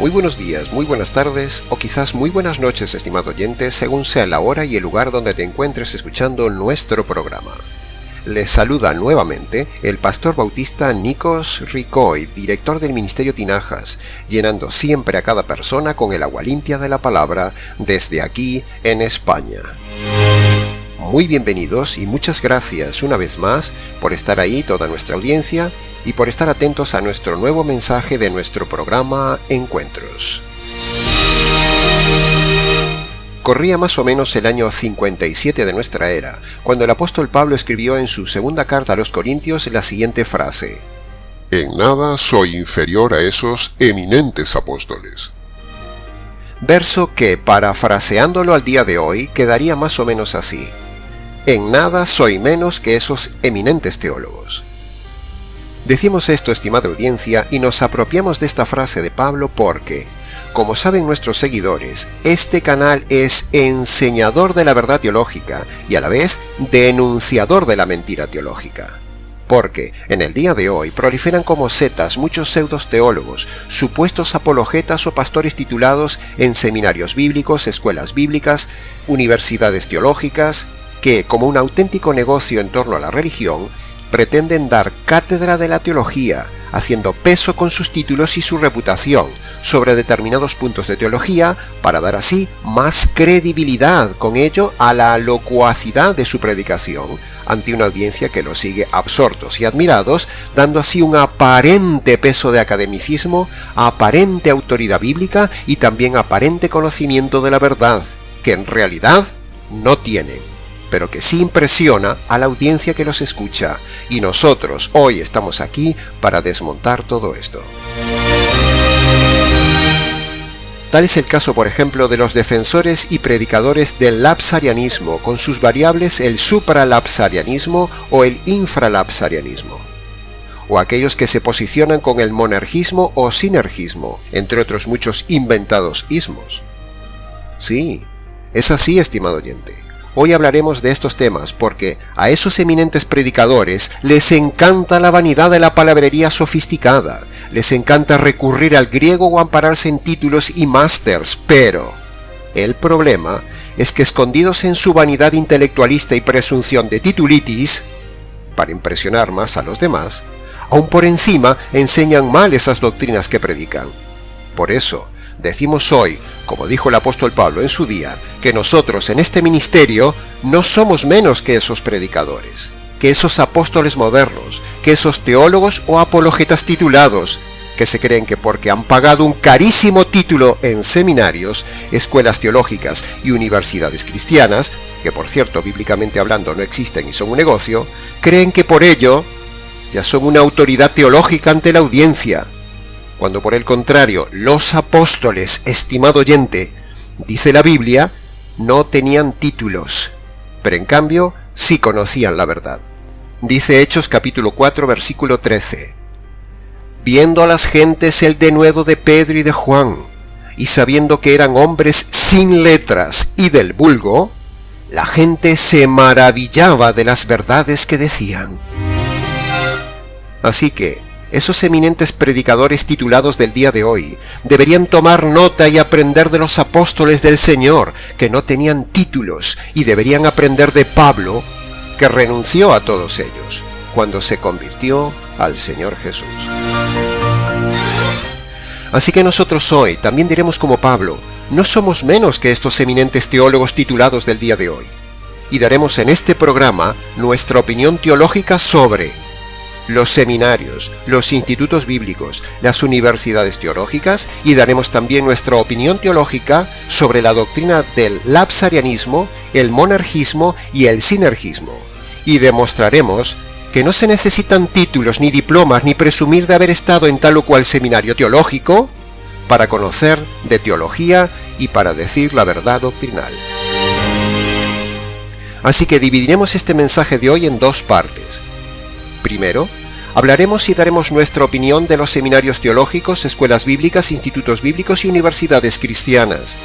Muy buenos días, muy buenas tardes o quizás muy buenas noches, estimado oyente, según sea la hora y el lugar donde te encuentres escuchando nuestro programa. Les saluda nuevamente el pastor bautista Nikos Ricoy, director del Ministerio Tinajas, llenando siempre a cada persona con el agua limpia de la palabra desde aquí en España. Muy bienvenidos y muchas gracias una vez más por estar ahí, toda nuestra audiencia, y por estar atentos a nuestro nuevo mensaje de nuestro programa Encuentros. Corría más o menos el año 57 de nuestra era, cuando el apóstol Pablo escribió en su segunda carta a los Corintios la siguiente frase: En nada soy inferior a esos eminentes apóstoles. Verso que, parafraseándolo al día de hoy, quedaría más o menos así: En nada soy menos que esos eminentes teólogos. Decimos esto, estimada audiencia, y nos apropiamos de esta frase de Pablo porque, como saben nuestros seguidores, este canal es enseñador de la verdad teológica y a la vez denunciador de la mentira teológica. Porque en el día de hoy proliferan como setas muchos pseudos teólogos, supuestos apologetas o pastores titulados en seminarios bíblicos, escuelas bíblicas, universidades teológicas, que, como un auténtico negocio en torno a la religión, pretenden dar cátedra de la teología, haciendo peso con sus títulos y su reputación sobre determinados puntos de teología para dar así más credibilidad con ello a la locuacidad de su predicación ante una audiencia que lo sigue absortos y admirados, dando así un aparente peso de academicismo, aparente autoridad bíblica y también aparente conocimiento de la verdad, que en realidad no tienen, pero que sí impresiona a la audiencia que los escucha, y nosotros hoy estamos aquí para desmontar todo esto. Tal es el caso, por ejemplo, de los defensores y predicadores del lapsarianismo, con sus variables el supralapsarianismo o el infralapsarianismo, o aquellos que se posicionan con el monergismo o sinergismo, entre otros muchos inventados ismos. Sí, es así, estimado oyente. Hoy hablaremos de estos temas porque a esos eminentes predicadores les encanta la vanidad de la palabrería sofisticada, les encanta recurrir al griego o ampararse en títulos y másters, pero el problema es que escondidos en su vanidad intelectualista y presunción de titulitis, para impresionar más a los demás, aún por encima enseñan mal esas doctrinas que predican. Por eso, decimos hoy, como dijo el apóstol Pablo en su día, que nosotros en este ministerio no somos menos que esos predicadores, que esos apóstoles modernos, que esos teólogos o apologetas titulados, que se creen que porque han pagado un carísimo título en seminarios, escuelas teológicas y universidades cristianas, que por cierto bíblicamente hablando no existen y son un negocio, creen que por ello ya son una autoridad teológica ante la audiencia, cuando por el contrario, los apóstoles, estimado oyente, dice la Biblia, no tenían títulos, pero en cambio sí conocían la verdad. Dice Hechos capítulo 4, versículo 13. Viendo a las gentes el denuedo de Pedro y de Juan, y sabiendo que eran hombres sin letras y del vulgo, la gente se maravillaba de las verdades que decían. Así que, esos eminentes predicadores titulados del día de hoy deberían tomar nota y aprender de los apóstoles del Señor, que no tenían títulos, y deberían aprender de Pablo, que renunció a todos ellos cuando se convirtió al Señor Jesús. Así que nosotros hoy también diremos como Pablo, no somos menos que estos eminentes teólogos titulados del día de hoy, y daremos en este programa nuestra opinión teológica sobre los seminarios, los institutos bíblicos, las universidades teológicas, y daremos también nuestra opinión teológica sobre la doctrina del lapsarianismo, el monergismo y el sinergismo, y demostraremos que no se necesitan títulos ni diplomas ni presumir de haber estado en tal o cual seminario teológico para conocer de teología y para decir la verdad doctrinal. Así que dividiremos este mensaje de hoy en dos partes. Primero, hablaremos y daremos nuestra opinión de los seminarios teológicos, escuelas bíblicas, institutos bíblicos y universidades cristianas.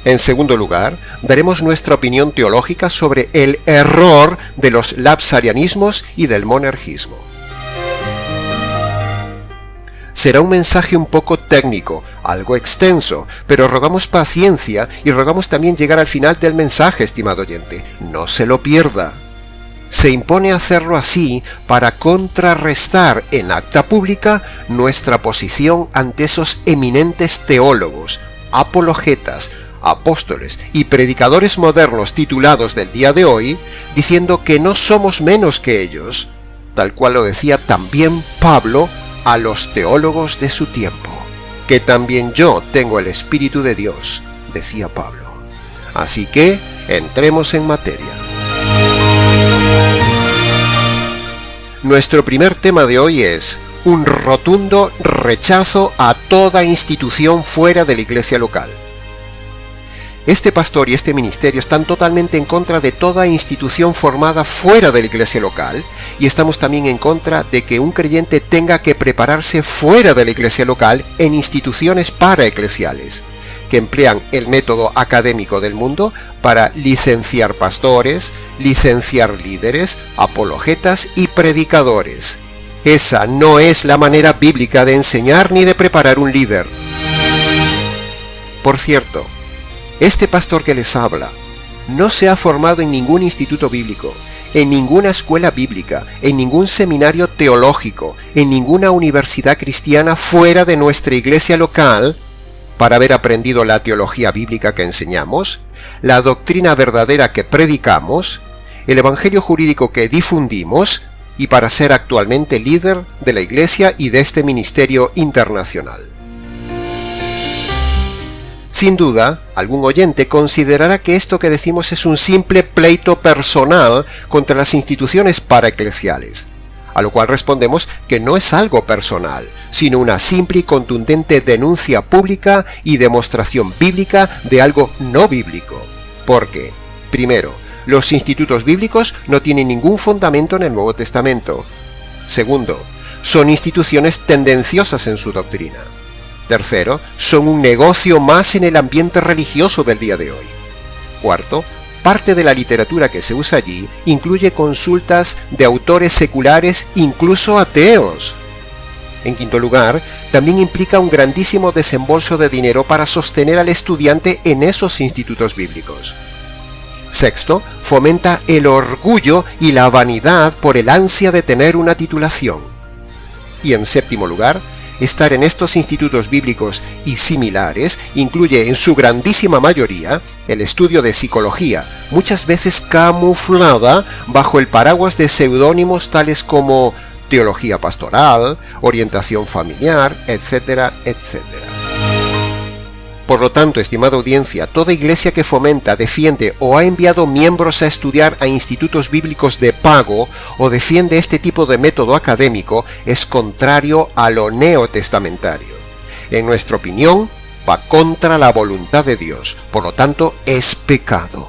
En segundo lugar, daremos nuestra opinión teológica sobre el error de los lapsarianismos y del monergismo. Será un mensaje un poco técnico, algo extenso, pero rogamos paciencia y rogamos también llegar al final del mensaje, estimado oyente. No se lo pierda. Se impone hacerlo así para contrarrestar en acta pública nuestra posición ante esos eminentes teólogos, apologetas, apóstoles y predicadores modernos titulados del día de hoy, diciendo que no somos menos que ellos, tal cual lo decía también Pablo a los teólogos de su tiempo. Que también yo tengo el Espíritu de Dios, decía Pablo. Así que entremos en materia. Nuestro primer tema de hoy es un rotundo rechazo a toda institución fuera de la iglesia local. Este pastor y este ministerio están totalmente en contra de toda institución formada fuera de la iglesia local, y estamos también en contra de que un creyente tenga que prepararse fuera de la iglesia local en instituciones paraeclesiales, que emplean el método académico del mundo para licenciar pastores, licenciar líderes, apologetas y predicadores. Esa no es la manera bíblica de enseñar ni de preparar un líder. Por cierto, este pastor que les habla no se ha formado en ningún instituto bíblico, en ninguna escuela bíblica, en ningún seminario teológico, en ninguna universidad cristiana fuera de nuestra iglesia local, para haber aprendido la teología bíblica que enseñamos, la doctrina verdadera que predicamos, el evangelio jurídico que difundimos, y para ser actualmente líder de la iglesia y de este ministerio internacional. Sin duda, algún oyente considerará que esto que decimos es un simple pleito personal contra las instituciones paraeclesiales, a lo cual respondemos que no es algo personal, sino una simple y contundente denuncia pública y demostración bíblica de algo no bíblico. Porque, primero, los institutos bíblicos no tienen ningún fundamento en el Nuevo Testamento. Segundo, son instituciones tendenciosas en su doctrina. Tercero, son un negocio más en el ambiente religioso del día de hoy. Cuarto, parte de la literatura que se usa allí incluye consultas de autores seculares, incluso ateos. En quinto lugar, también implica un grandísimo desembolso de dinero para sostener al estudiante en esos institutos bíblicos. Sexto, fomenta el orgullo y la vanidad por el ansia de tener una titulación. Y en séptimo lugar, estar en estos institutos bíblicos y similares incluye en su grandísima mayoría el estudio de psicología, muchas veces camuflada bajo el paraguas de seudónimos tales como teología pastoral, orientación familiar, etcétera, etcétera. Por lo tanto, estimada audiencia, toda iglesia que fomenta, defiende o ha enviado miembros a estudiar a institutos bíblicos de pago o defiende este tipo de método académico es contrario a lo neotestamentario. En nuestra opinión, va contra la voluntad de Dios, por lo tanto es pecado.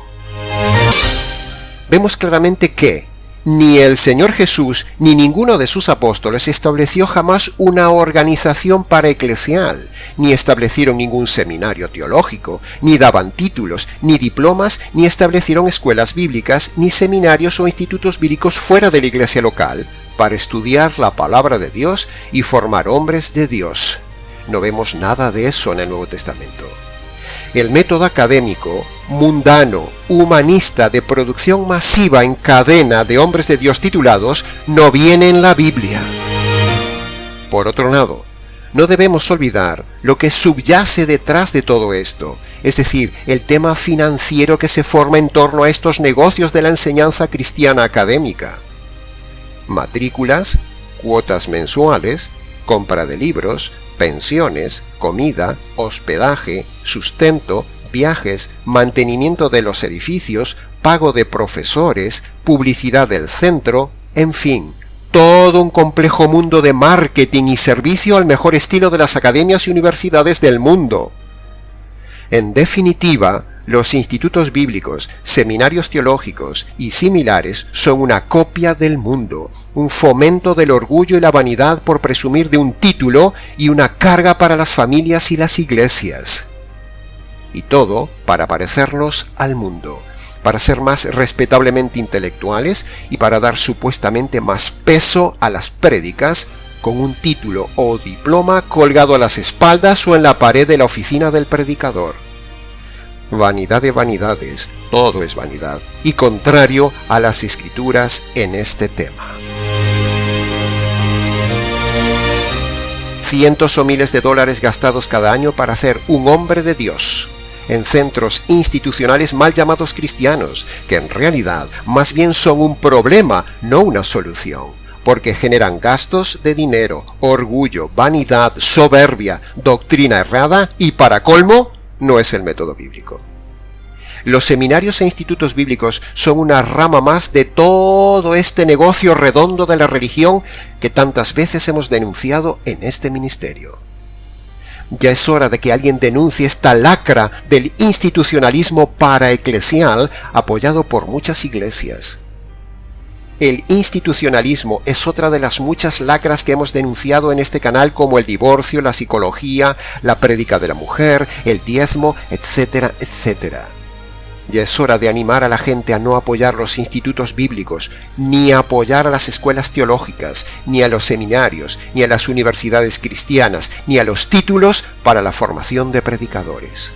Vemos claramente que ni el Señor Jesús ni ninguno de sus apóstoles estableció jamás una organización paraeclesial, ni establecieron ningún seminario teológico, ni daban títulos, ni diplomas, ni establecieron escuelas bíblicas, ni seminarios o institutos bíblicos fuera de la iglesia local, para estudiar la palabra de Dios y formar hombres de Dios. No vemos nada de eso en el Nuevo Testamento. El método académico, mundano, humanista de producción masiva en cadena de hombres de Dios titulados no viene en la Biblia. Por otro lado, no debemos olvidar lo que subyace detrás de todo esto, es decir, el tema financiero que se forma en torno a estos negocios de la enseñanza cristiana académica. Matrículas, cuotas mensuales, compra de libros, pensiones, comida, hospedaje, sustento, viajes, mantenimiento de los edificios, pago de profesores, publicidad del centro, en fin, todo un complejo mundo de marketing y servicio al mejor estilo de las academias y universidades del mundo. En definitiva, los institutos bíblicos, seminarios teológicos y similares son una copia del mundo, un fomento del orgullo y la vanidad por presumir de un título y una carga para las familias y las iglesias. Y todo para parecernos al mundo, para ser más respetablemente intelectuales y para dar supuestamente más peso a las prédicas, con un título o diploma colgado a las espaldas o en la pared de la oficina del predicador. Vanidad de vanidades, todo es vanidad, y contrario a las Escrituras en este tema. Cientos o miles de dólares gastados cada año para hacer un hombre de Dios en centros institucionales mal llamados cristianos, que en realidad más bien son un problema, no una solución, porque generan gastos de dinero, orgullo, vanidad, soberbia, doctrina errada y, para colmo, no es el método bíblico. Los seminarios e institutos bíblicos son una rama más de todo este negocio redondo de la religión que tantas veces hemos denunciado en este ministerio. Ya es hora de que alguien denuncie esta lacra del institucionalismo paraeclesial apoyado por muchas iglesias. El institucionalismo es otra de las muchas lacras que hemos denunciado en este canal, como el divorcio, la psicología, la prédica de la mujer, el diezmo, etcétera, etcétera. Ya es hora de animar a la gente a no apoyar los institutos bíblicos, ni a apoyar a las escuelas teológicas, ni a los seminarios, ni a las universidades cristianas, ni a los títulos para la formación de predicadores.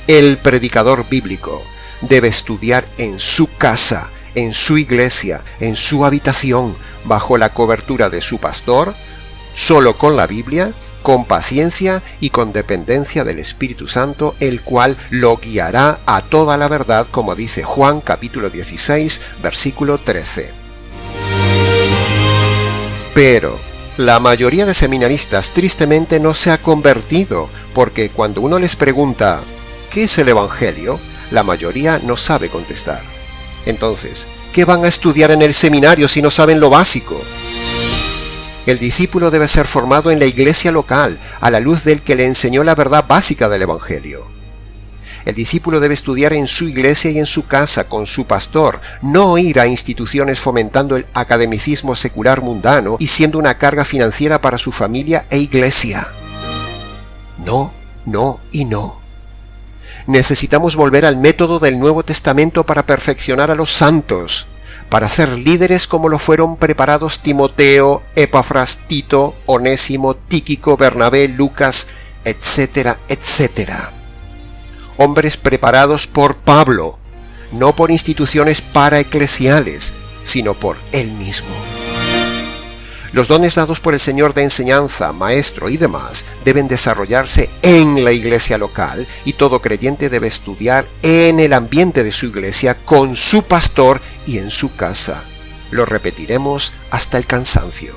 El predicador bíblico debe estudiar en su casa, en su iglesia, en su habitación, bajo la cobertura de su pastor, solo con la Biblia, con paciencia y con dependencia del Espíritu Santo, el cual lo guiará a toda la verdad, como dice Juan capítulo 16, versículo 13. Pero la mayoría de seminaristas tristemente no se ha convertido, porque cuando uno les pregunta ¿qué es el Evangelio?, la mayoría no sabe contestar. Entonces, ¿qué van a estudiar en el seminario si no saben lo básico? El discípulo debe ser formado en la iglesia local, a la luz del que le enseñó la verdad básica del Evangelio. El discípulo debe estudiar en su iglesia y en su casa, con su pastor, no ir a instituciones fomentando el academicismo secular mundano y siendo una carga financiera para su familia e iglesia. No, no y no. Necesitamos volver al método del Nuevo Testamento para perfeccionar a los santos, para ser líderes como lo fueron preparados Timoteo, Epafras, Tito, Onésimo, Tíquico, Bernabé, Lucas, etcétera, etcétera. Hombres preparados por Pablo, no por instituciones paraeclesiales, sino por él mismo. Los dones dados por el Señor de enseñanza, maestro y demás deben desarrollarse en la iglesia local, y todo creyente debe estudiar en el ambiente de su iglesia, con su pastor y en su casa. Lo repetiremos hasta el cansancio.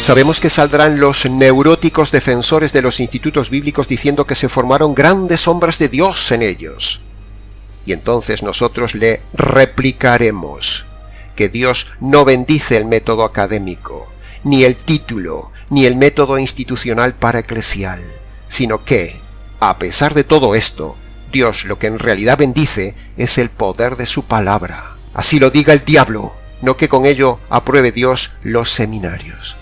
Sabemos que saldrán los neuróticos defensores de los institutos bíblicos diciendo que se formaron grandes hombres de Dios en ellos. Y entonces nosotros le replicaremos que Dios no bendice el método académico, ni el título, ni el método institucional paraeclesial, sino que, a pesar de todo esto, Dios lo que en realidad bendice es el poder de su palabra. Así lo diga el diablo, no que con ello apruebe Dios los seminarios.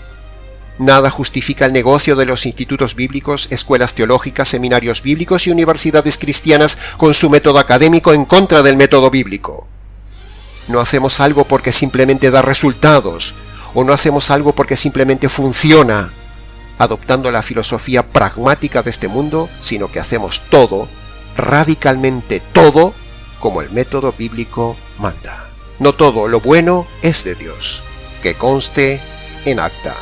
Nada justifica el negocio de los institutos bíblicos, escuelas teológicas, seminarios bíblicos y universidades cristianas con su método académico en contra del método bíblico. No hacemos algo porque simplemente da resultados, o no hacemos algo porque simplemente funciona, adoptando la filosofía pragmática de este mundo, sino que hacemos todo, radicalmente todo, como el método bíblico manda. No todo lo bueno es de Dios, que conste en acta.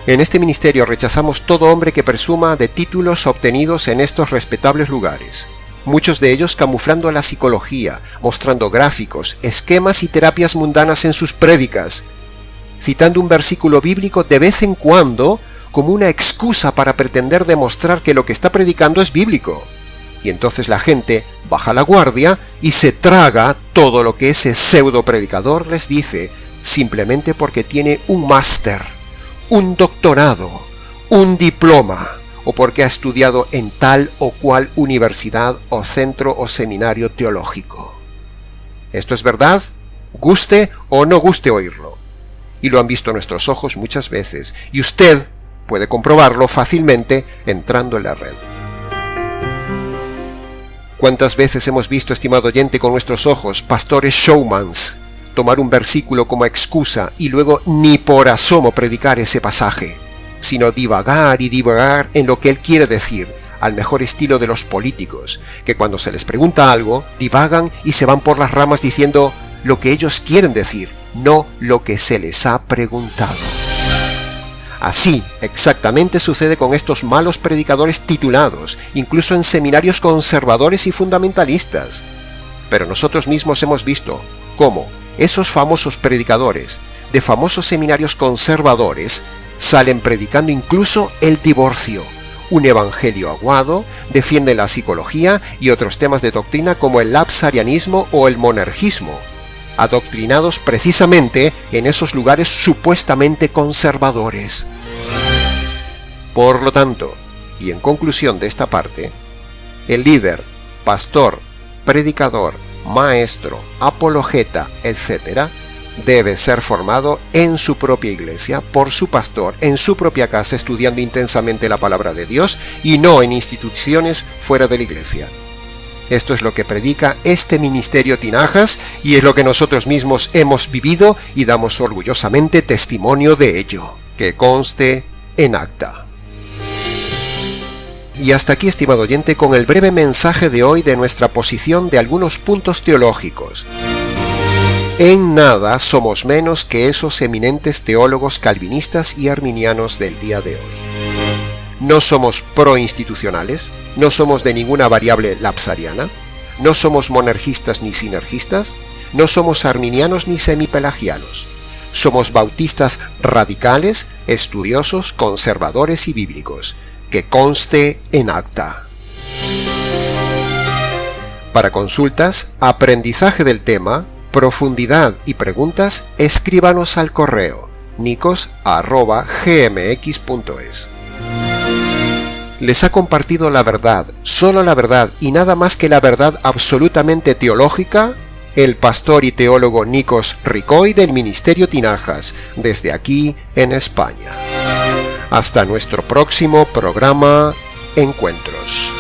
En este ministerio rechazamos todo hombre que presuma de títulos obtenidos en estos respetables lugares. Muchos de ellos camuflando la psicología, mostrando gráficos, esquemas y terapias mundanas en sus prédicas, citando un versículo bíblico de vez en cuando como una excusa para pretender demostrar que lo que está predicando es bíblico. Y entonces la gente baja la guardia y se traga todo lo que ese pseudo predicador les dice, simplemente porque tiene un máster, un doctorado, un diploma, o porque ha estudiado en tal o cual universidad o centro o seminario teológico. Esto es verdad, guste o no guste oírlo. Y lo han visto nuestros ojos muchas veces, y usted puede comprobarlo fácilmente entrando en la red. ¿Cuántas veces hemos visto, estimado oyente, con nuestros ojos, pastores showmans, tomar un versículo como excusa y luego ni por asomo predicar ese pasaje, sino divagar y divagar en lo que él quiere decir, al mejor estilo de los políticos, que cuando se les pregunta algo, divagan y se van por las ramas diciendo lo que ellos quieren decir, no lo que se les ha preguntado. Así, exactamente sucede con estos malos predicadores titulados, incluso en seminarios conservadores y fundamentalistas. Pero nosotros mismos hemos visto cómo esos famosos predicadores de famosos seminarios conservadores salen predicando incluso el divorcio, un evangelio aguado, defienden la psicología y otros temas de doctrina como el lapsarianismo o el monergismo, adoctrinados precisamente en esos lugares supuestamente conservadores. Por lo tanto, y en conclusión de esta parte, el líder, pastor, predicador, maestro, apologeta, etc., debe ser formado en su propia iglesia, por su pastor, en su propia casa, estudiando intensamente la palabra de Dios y no en instituciones fuera de la iglesia. Esto es lo que predica este ministerio Tinajas y es lo que nosotros mismos hemos vivido y damos orgullosamente testimonio de ello, que conste en acta. Y hasta aquí, estimado oyente, con el breve mensaje de hoy de nuestra posición de algunos puntos teológicos. En nada somos menos que esos eminentes teólogos calvinistas y arminianos del día de hoy. No somos proinstitucionales, no somos de ninguna variable lapsariana, no somos monergistas ni sinergistas, no somos arminianos ni semipelagianos. Somos bautistas radicales, estudiosos, conservadores y bíblicos, que conste en acta. Para consultas, aprendizaje del tema, profundidad y preguntas, escríbanos al correo nicos@gmx.es. Les ha compartido la verdad, solo la verdad y nada más que la verdad absolutamente teológica, el pastor y teólogo Nikos Ricoy del Ministerio Tinajas, desde aquí en España. Hasta nuestro próximo programa Encuentros.